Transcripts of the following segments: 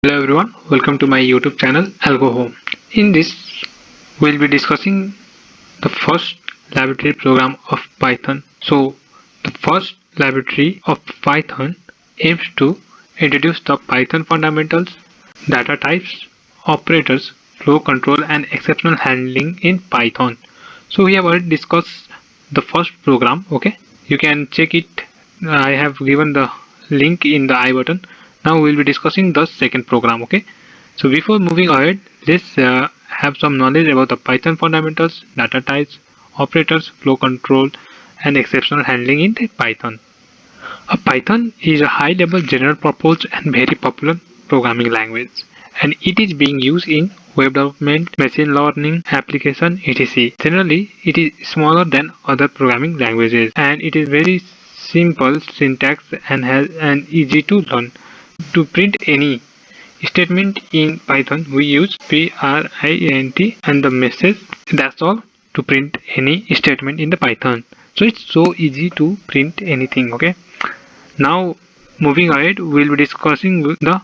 Hello everyone, welcome to my YouTube channel I'll Go Home. In this, we'll be discussing the first laboratory program of Python. So, the first laboratory of Python aims to introduce the Python fundamentals, data types, operators, flow control, and exceptional handling in Python. So, we have already discussed the first program. Okay, you can check it. I have given the link in the I button. Now we'll be discussing the second program. Okay, so before moving ahead, let's have some knowledge about the Python fundamentals, data types, operators, flow control, and exceptional handling in the Python. A Python is a high-level general purpose and very popular programming language, and it is being used in web development, machine learning, application, etc. Generally, it is smaller than other programming languages, and it is very simple syntax and has an easy to learn. To print any statement in Python, we use print and the message. That's all to print any statement in the Python. So it's so easy to print anything. Okay. Now moving ahead, we'll be discussing the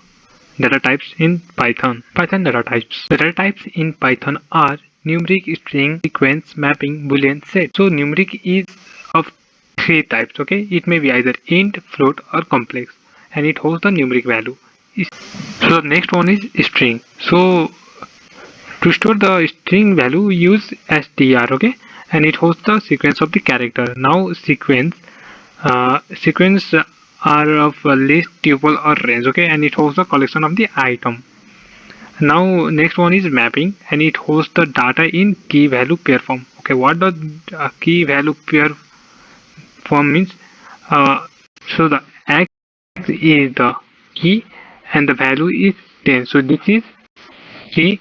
data types in Python. Python data types. The data types in Python are numeric, string, sequence, mapping, boolean, set. So numeric is of three types. Okay. It may be either int, float, or complex, and it holds the numeric value. So the next one is string. So to store the string value, we use str, okay, and it holds the sequence of the character. Now sequence are of a list, tuple, or range, okay, and it holds the collection of the item. Now next one is mapping, and it holds the data in key value pair form. Okay, what does key value pair form means? So the x is the key and the value is 10. So this is key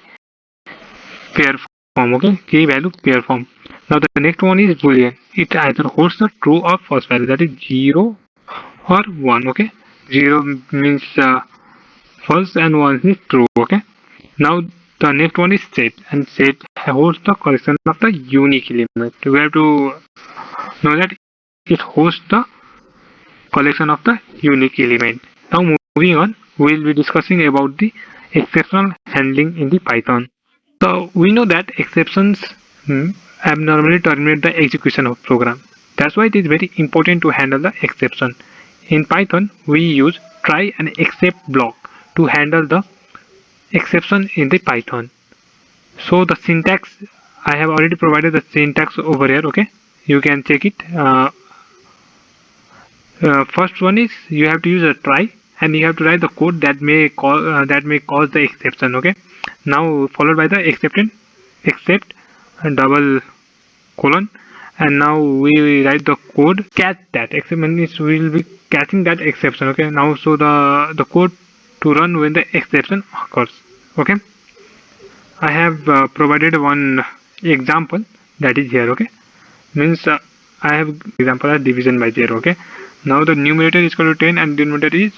pair form. Okay, key value pair form. Now the next one is boolean. It either holds the true or false value, that is 0 or 1. Okay, 0 means false and 1 is true. Okay, now the next one is set, and set holds the collection of the unique element. We have to know that it holds the collection of the unique element. Now moving on, we will be discussing about the exceptional handling in the Python. So we know that exceptions abnormally terminate the execution of program. That's why it is very important to handle the exception. In Python, we use try and except block to handle the exception in the Python. So the syntax, I have already provided the syntax over here. Okay, you can check it. First one is you have to use a try, and you have to write the code that may cause the exception. Okay, now followed by the except double colon, and now we write the code catch that exception, means we will be catching that exception. Okay, now so the code to run when the exception occurs. Okay, I have provided one example that is here. Okay, means I have example as division by 0. Okay, now the numerator is equal to 10 and denominator is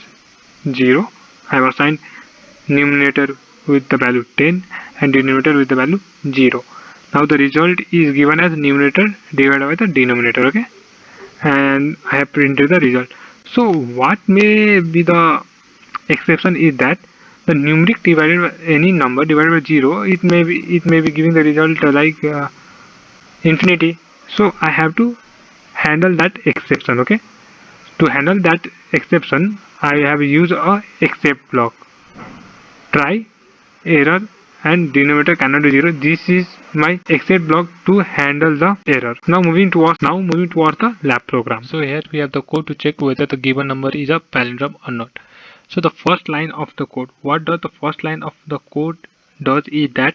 0. I have assigned numerator with the value 10 and denominator with the value 0. Now the result is given as numerator divided by the denominator. Okay, and I have printed the result. So what may be the exception is that the numeric divided by any number divided by 0, it may be giving the result like infinity. So I have to handle that exception. Okay, to handle that exception, I have used a except block. Try, error, and denominator cannot be 0. This is my except block to handle the error. Now moving towards the lab program. So here we have the code to check whether the given number is a palindrome or not. So the first line of the code, what does the first line of the code does is that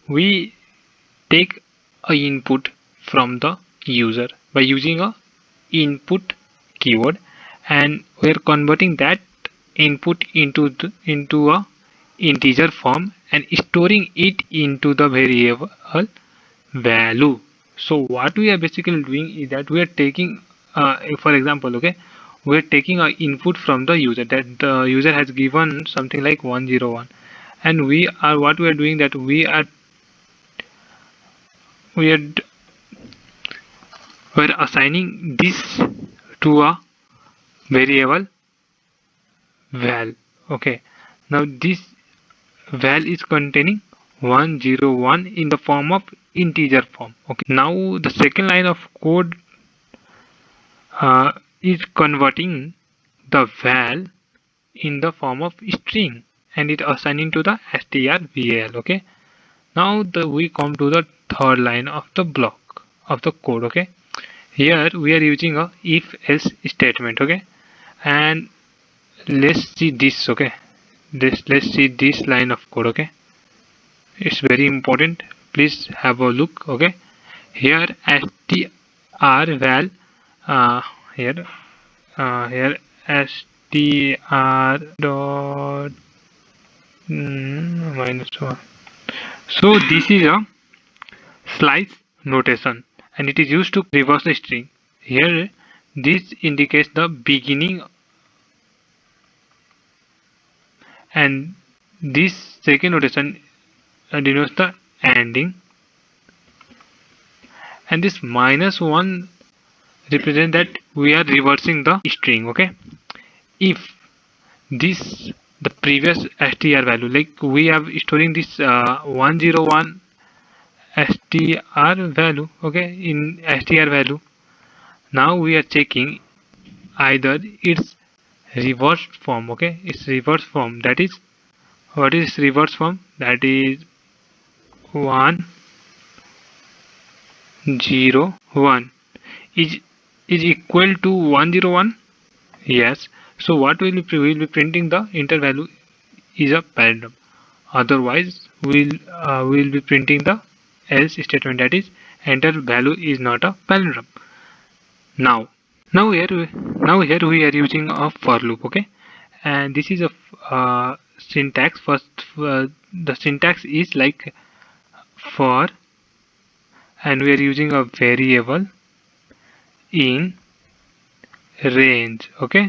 we take a input from the user by using a input keyword, and we are converting that input into a integer form and storing it into the variable value. So what we are basically doing is that we are taking for example, okay, we are taking an input from the user, that the user has given something like 101, and we are doing that we are assigning this to a variable val. Okay, Now this val is containing 101 in the form of integer form. Okay. Now the second line of code is converting the val in the form of string and it assigning to the strval. Okay. Now we come to the third line of the block of the code. Okay. Here we are using a if else statement. Okay. And let's see this. Okay. Let's see this line of code. Okay. It's very important, please have a look. Okay, here str val here here str dot -1. So this is a slice notation and it is used to reverse the string. Here this indicates the beginning and this second notation denotes the ending, and this -1 represent that we are reversing the string. Okay, if this the previous str value, like we have storing this 101 str value, okay, in str value. Now we are checking either its reverse form. Okay, its reverse form, that is, what is reverse form? That is 1 0 1 is equal to 101. Yes, so what will be printing the enter value is a palindrome, otherwise we'll be printing the else statement, that is enter value is not a palindrome. Now here we are using a for loop. Okay, and this is a syntax. First the syntax is like for, and we are using a variable in range. Okay,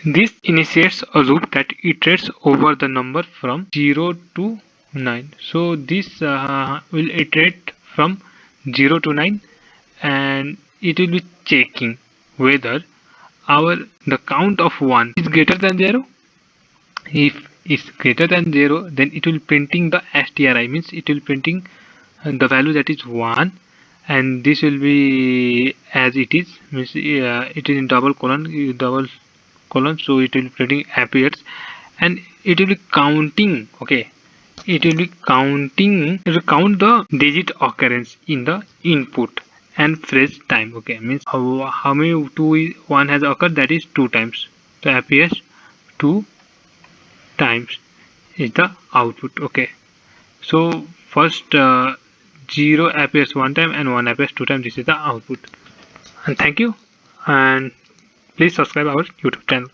this initiates a loop that iterates over the number from 0 to 9. So this will iterate from 0 to 9 and it will be checking whether the count of 1 is greater than 0. If it's greater than 0, then it will printing the stri, means it will printing the value that is 1, and this will be as it is, means it is in double colon, so it will be printing appears, and it will be counting. Okay, it will be counting, it will count the digit occurrence in the input and phrase time. Okay, means how many 1 has occurred, that is 2 times, so appears 2 times is the output. Okay, so first 0 appears 1 time and 1 appears 2 times. This is the output. And thank you, and please subscribe our YouTube channel.